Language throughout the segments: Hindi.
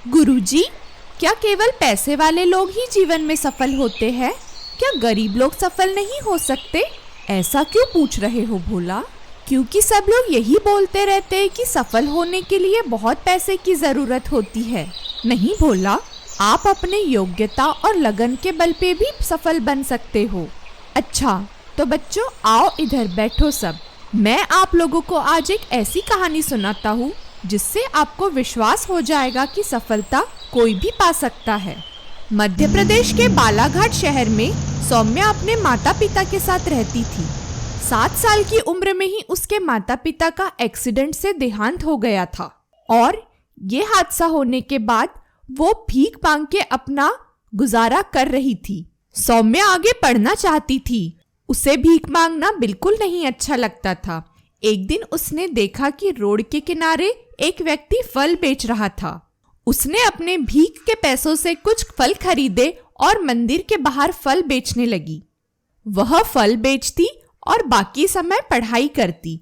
गुरुजी, क्या केवल पैसे वाले लोग ही जीवन में सफल होते हैं? क्या गरीब लोग सफल नहीं हो सकते? ऐसा क्यों पूछ रहे हो भोला? क्योंकि सब लोग यही बोलते रहते हैं कि सफल होने के लिए बहुत पैसे की जरूरत होती है। नहीं भोला, आप अपने योग्यता और लगन के बल पे भी सफल बन सकते हो। अच्छा, तो बच्चों आओ इधर बैठो सब। मैं आप लोगों को आज एक ऐसी कहानी सुनाता हूँ जिससे आपको विश्वास हो जाएगा कि सफलता कोई भी पा सकता है। मध्य प्रदेश के बालाघाट शहर में सौम्या अपने माता पिता के साथ रहती थी। 7 साल की उम्र में ही उसके माता पिता का एक्सीडेंट से देहांत हो गया था और ये हादसा होने के बाद वो भीख मांग के अपना गुजारा कर रही थी। सौम्या आगे पढ़ना चाहती थी। उसे भीख मांगना बिल्कुल नहीं अच्छा लगता था। एक दिन उसने देखा कि रोड के किनारे एक व्यक्ति फल बेच रहा था। उसने अपने भीख के पैसों से कुछ फल खरीदे और मंदिर के बाहर फल बेचने लगी। वह फल बेचती और बाकी समय पढ़ाई करती।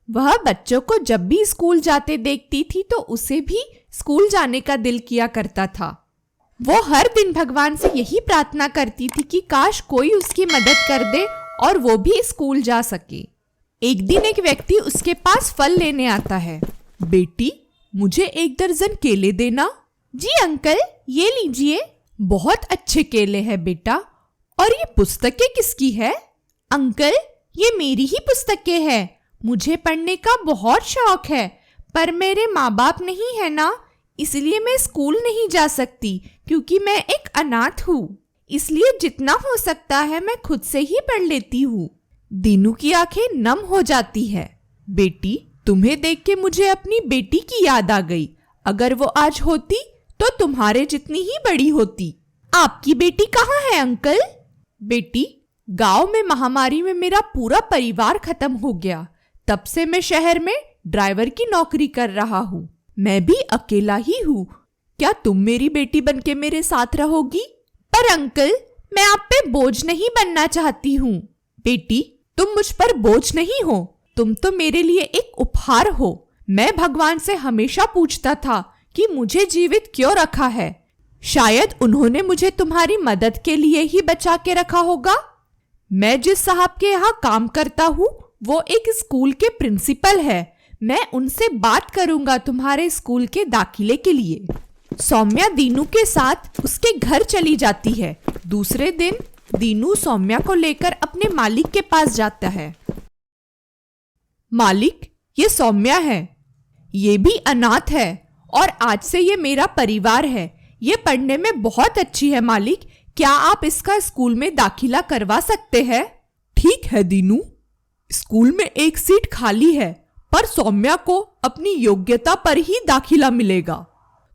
वह बच्चों को जब भी स्कूल जाते देखती थी तो उसे भी स्कूल जाने का दिल किया करता था। वो हर दिन भगवान से यही प्रार्थना करती थी कि काश कोई उसकी मदद कर दे और वो भी स्कूल जा सके। एक दिन एक व्यक्ति उसके पास फल लेने आता है। बेटी, मुझे 1 दर्जन केले देना। जी अंकल, ये लीजिए। बहुत अच्छे केले हैं बेटा। और ये पुस्तकें किसकी है? अंकल, ये मेरी ही पुस्तकें हैं। मुझे पढ़ने का बहुत शौक है, पर मेरे माँ बाप नहीं है ना, इसलिए मैं स्कूल नहीं जा सकती क्योंकि मैं एक अनाथ हूँ। इसलिए जितना हो सकता है मैं खुद से ही पढ़ लेती हूँ। दीनू की आंखें नम हो जाती है। बेटी, तुम्हें देख के मुझे अपनी बेटी की याद आ गई। अगर वो आज होती तो तुम्हारे जितनी ही बड़ी होती। आपकी बेटी कहाँ है अंकल? बेटी, गांव में महामारी में मेरा पूरा परिवार खत्म हो गया। तब से मैं शहर में ड्राइवर की नौकरी कर रहा हूँ। मैं भी अकेला ही हूँ। क्या तुम मेरी बेटी बनके मेरे साथ रहोगी? पर अंकल, मैं आप पे बोझ नहीं बनना चाहती हूँ। बेटी, तुम मुझ पर बोझ नहीं हो, तुम तो मेरे लिए एक उपहार हो। मैं भगवान से हमेशा पूछता था कि मुझे जीवित क्यों रखा है। शायद उन्होंने मुझे तुम्हारी मदद के लिए ही बचा के रखा होगा। मैं जिस साहब के यहाँ काम करता हूँ वो एक स्कूल के प्रिंसिपल है। मैं उनसे बात करूंगा तुम्हारे स्कूल के दाखिले के लिए। सौम्या दीनू के साथ उसके घर चली जाती है। दूसरे दिन दीनू सौम्या को लेकर अपने मालिक के पास जाता है। मालिक, ये सौम्या है। ये भी अनाथ है और आज से ये मेरा परिवार है। ये पढ़ने में बहुत अच्छी है मालिक। क्या आप इसका स्कूल में दाखिला करवा सकते हैं? ठीक है दीनू, स्कूल में एक सीट खाली है, पर सौम्या को अपनी योग्यता पर ही दाखिला मिलेगा।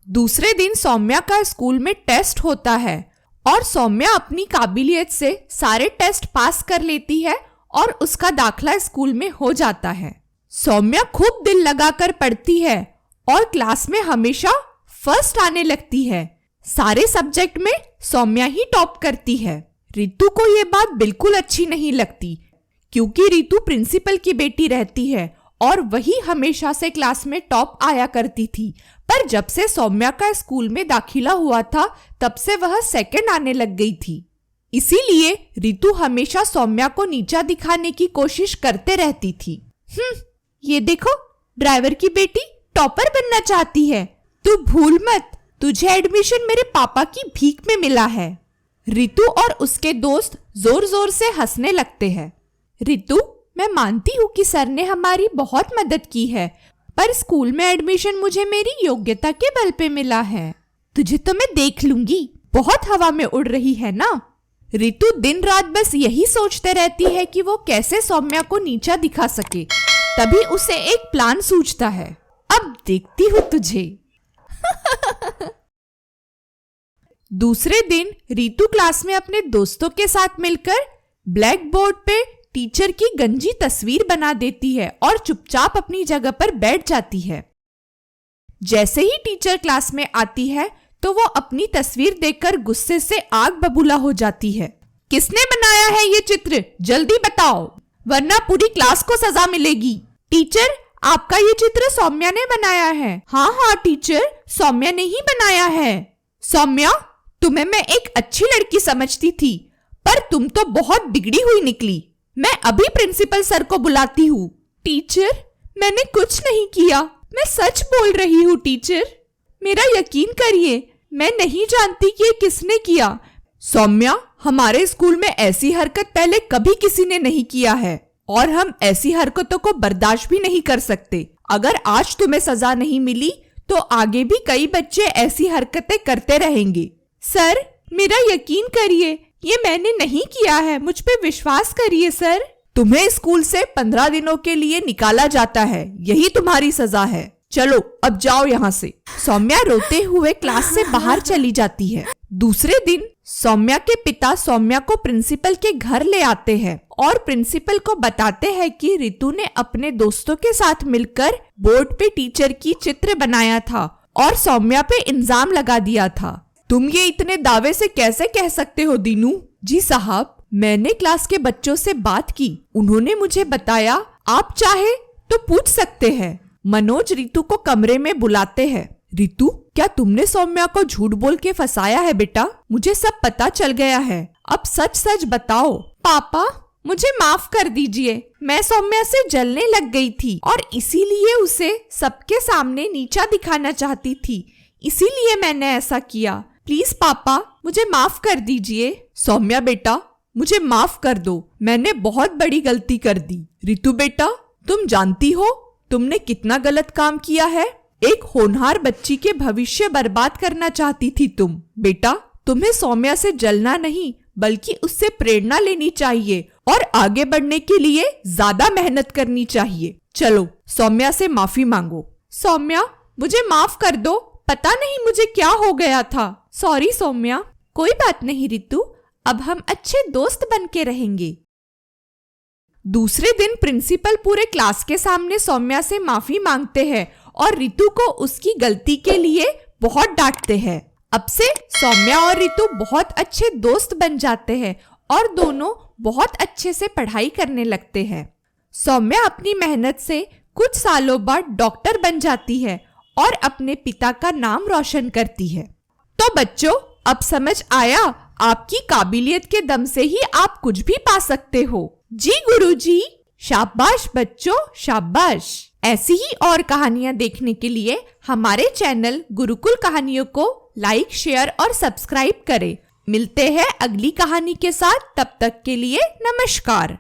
दूसरे दिन सौम्या का स्कूल में टेस्ट होता है और सौम्या अपनी काबिलियत से सारे टेस्ट पास कर लेती है और उसका दाखला स्कूल में हो जाता है। सौम्या खूब दिल लगाकर पढ़ती है और क्लास में हमेशा फर्स्ट आने लगती है। सारे सब्जेक्ट में सौम्या ही टॉप करती है। रितु को ये बात बिल्कुल अच्छी नहीं लगती क्योंकि रितु प्रिंसिपल की बेटी रहती है और वही हमेशा से क्लास में टॉप आया करती थी। पर जब से सौम्या का स्कूल में दाखिला हुआ था तब से वह सेकंड आने लग गई थी। इसीलिए रितु हमेशा सौम्या को नीचा दिखाने की कोशिश करते रहती थी। ये देखो, ड्राइवर की बेटी टॉपर बनना चाहती है। तू भूल मत, तुझे एडमिशन मेरे पापा की भीख में मिला है। रितु और उसके दोस्त जोर जोर से हंसने लगते हैं। रितु, मैं मानती हूँ कि सर ने हमारी बहुत मदद की है, पर स्कूल में एडमिशन मुझे मेरी योग्यता के बल पे मिला है। तुझे तो मैं देख लूंगी, बहुत हवा में उड़ रही है ना। रितु दिन रात बस यही सोचते रहती है कि वो कैसे सौम्या को नीचा दिखा सके। तभी उसे एक प्लान सूझता है। अब देखती हूँ तुझे। दूसरे दिन रितु क्लास में अपने दोस्तों के साथ मिलकर ब्लैक बोर्ड पे टीचर की गंजी तस्वीर बना देती है और चुपचाप अपनी जगह पर बैठ जाती है। जैसे ही टीचर क्लास में आती है तो वो अपनी तस्वीर देखकर गुस्से से आग बबूला हो जाती है। किसने बनाया है ये चित्र? जल्दी बताओ, वरना पूरी क्लास को सजा मिलेगी। टीचर, आपका ये चित्र सौम्या ने बनाया है। हाँ टीचर, सौम्या ने ही बनाया है। सौम्या, तुम्हें मैं एक अच्छी लड़की समझती थी, पर तुम तो बहुत बिगड़ी हुई निकली। मैं अभी प्रिंसिपल सर को बुलाती हूँ। टीचर, मैंने कुछ नहीं किया, मैं सच बोल रही हूँ टीचर। मेरा यकीन करिए, मैं नहीं जानती कि ये किसने किया। सौम्या, हमारे स्कूल में ऐसी हरकत पहले कभी किसी ने नहीं किया है और हम ऐसी हरकतों को बर्दाश्त भी नहीं कर सकते। अगर आज तुम्हें सजा नहीं मिली तो आगे भी कई बच्चे ऐसी हरकतें करते रहेंगे। सर, मेरा यकीन करिए, ये मैंने नहीं किया है, मुझ पे विश्वास करिए सर। तुम्हें स्कूल से 15 दिनों के लिए निकाला जाता है, यही तुम्हारी सजा है। चलो अब जाओ यहाँ से। सौम्या रोते हुए क्लास से बाहर चली जाती है। दूसरे दिन सौम्या के पिता सौम्या को प्रिंसिपल के घर ले आते हैं और प्रिंसिपल को बताते हैं कि रितु ने अपने दोस्तों के साथ मिलकर बोर्ड पे टीचर की चित्र बनाया था और सौम्या पे इल्जाम लगा दिया था। तुम ये इतने दावे से कैसे कह सकते हो दीनू? जी साहब, मैंने क्लास के बच्चों से बात की, उन्होंने मुझे बताया। आप चाहे तो पूछ सकते हैं। मनोज रितु को कमरे में बुलाते हैं। रितु, क्या तुमने सौम्या को झूठ बोल के फंसाया है बेटा? मुझे सब पता चल गया है, अब सच सच बताओ। पापा, मुझे माफ कर दीजिए, मैं सौम्या से जलने लग गई थी और इसीलिए उसे सबके सामने नीचा दिखाना चाहती थी, इसीलिए मैंने ऐसा किया। प्लीज पापा, मुझे माफ कर दीजिए। सौम्या बेटा, मुझे माफ कर दो, मैंने बहुत बड़ी गलती कर दी। रितु बेटा, तुम जानती हो तुमने कितना गलत काम किया है? एक होनहार बच्ची के भविष्य बर्बाद करना चाहती थी तुम। बेटा, तुम्हें सौम्या से जलना नहीं बल्कि उससे प्रेरणा लेनी चाहिए और आगे बढ़ने के लिए ज्यादा मेहनत करनी चाहिए। चलो सौम्या से माफी मांगो। सौम्या, मुझे माफ कर दो, पता नहीं मुझे क्या हो गया था। सॉरी सौम्या। कोई बात नहीं रितु, अब हम अच्छे दोस्त बन के रहेंगे। दूसरे दिन प्रिंसिपल पूरे क्लास के सामने सौम्या से माफी मांगते हैं और रितु को उसकी गलती के लिए बहुत डांटते हैं। अब से सौम्या और रितु बहुत अच्छे दोस्त बन जाते हैं और दोनों बहुत अच्छे से पढ़ाई करने लगते हैं। सौम्या अपनी मेहनत से कुछ सालों बाद डॉक्टर बन जाती है और अपने पिता का नाम रोशन करती है। तो बच्चों, अब समझ आया, आपकी काबिलियत के दम से ही आप कुछ भी पा सकते हो। जी गुरुजी। शाबाश बच्चों, शाबाश। ऐसी ही और कहानियां देखने के लिए हमारे चैनल गुरुकुल कहानियों को लाइक, शेयर और सब्सक्राइब करें। मिलते हैं अगली कहानी के साथ, तब तक के लिए नमस्कार।